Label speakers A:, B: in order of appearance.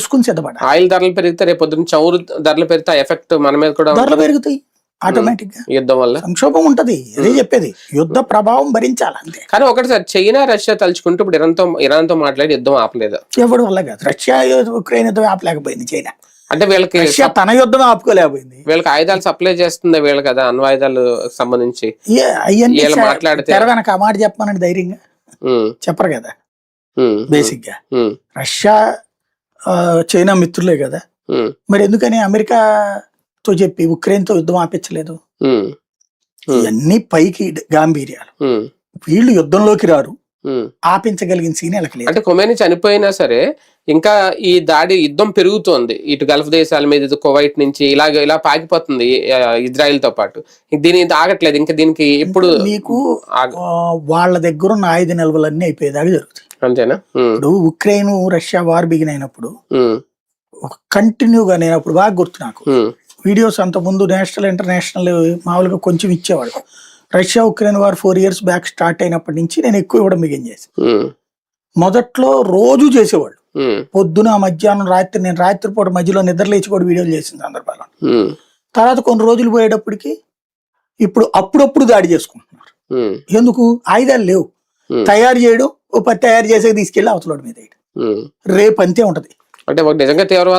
A: చూసుకుని సిద్ధపడాలి.
B: ఆయిల్ ధరలు పెరిగితే రేపు పొద్దున్న చమురు ధరలు పెరిగితే ఎఫెక్ట్ మన మీద కూడా
A: ధరలు పెరుగుతాయి ఆటోమేటిక్ గా,
B: యుద్ధం వల్ల
A: సంక్షోభం ఉంటది. అదే చెప్పేది, యుద్ధ ప్రభావం భరించాలి అంతే.
B: కానీ ఒకటి సార్, చైనా రష్యా తలుచుకుంటూ ఇప్పుడు ఇరాన్ తో మాట్లాడి యుద్ధం ఆపలేదు.
A: ఎవరి వల్ల కాదు, రష్యా ఉక్రెయిన్ యుద్ధం ఆపలేకపోయింది, చైనా.
B: అంటే వీళ్ళకి
A: రష్యా తన యుద్ధం ఆపుకోలేకపోయింది.
B: వీళ్ళకి ఆయుధాలు సప్లై చేస్తుంది వీళ్ళు కదా, అణ్వాయుధాలు సంబంధించి మాట్లాడితే
A: వెనక ఆ మాట చెప్పమని ధైర్యంగా చెప్పరు కదా. బేసిక్ గా రష్యా చైనా మిత్రులే కదా, మరి ఎందుకని అమెరికాతో చెప్పి ఉక్రెయిన్ తో యుద్ధం ఆపించలేదు? ఇవన్నీ పైకి గాంభీర్యాలు, వీళ్ళు యుద్ధంలోకి రారు, ఆపించగలిగిన సీన్ లేదు.
B: అంటే ఖొమైనీ చనిపోయినా సరే ఇంకా ఈ దాడి యుద్ధం పెరుగుతోంది ఇటు గల్ఫ్ దేశాల మీద, ఇటు కువైట్ నుంచి ఇలా పాకిపోతుంది ఇజ్రాయెల్ తో పాటు. దీని ఆగట్లేదు ఇంకా, దీనికి ఇప్పుడు
A: మీకు వాళ్ళ దగ్గర ఉన్న ఆయుధ నిల్వలన్నీ అయిపోయేదాకా జరుగుతాయి, అంతేనా? ఇప్పుడు ఉక్రెయిన్ రష్యా వార్ బిగిన్ అయినప్పుడు కంటిన్యూగా, నేను అప్పుడు బాగా గుర్తు నాకు వీడియోస్, అంత ముందు నేషనల్ ఇంటర్నేషనల్ మామూలుగా కొంచెం ఇచ్చేవాడు. Russia Ukraine war 4 years back start అయినప్పటి నుంచి నేను ఎక్కువ ఇవ్వడం బిగిన్ చేసి, మొదట్లో రోజు చేసేవాళ్ళు, పొద్దున మధ్యాహ్నం రాత్రి, నేను రాత్రిపూట మధ్యలో నిద్ర లేచి కూడా వీడియోలు చేసిన సందర్భాలు. తర్వాత కొన్ని రోజులు పోయేటప్పటికి ఇప్పుడు అప్పుడప్పుడు దాడి చేసుకుంటున్నారు. ఎందుకు? ఆయుధాలు లేవు, తయారు చేయడం, తయారు చేసే తీసుకెళ్లి అవతల మీద రేపు అంతే ఉంటది.
B: అంటే నిజంగా తీవ్రవాద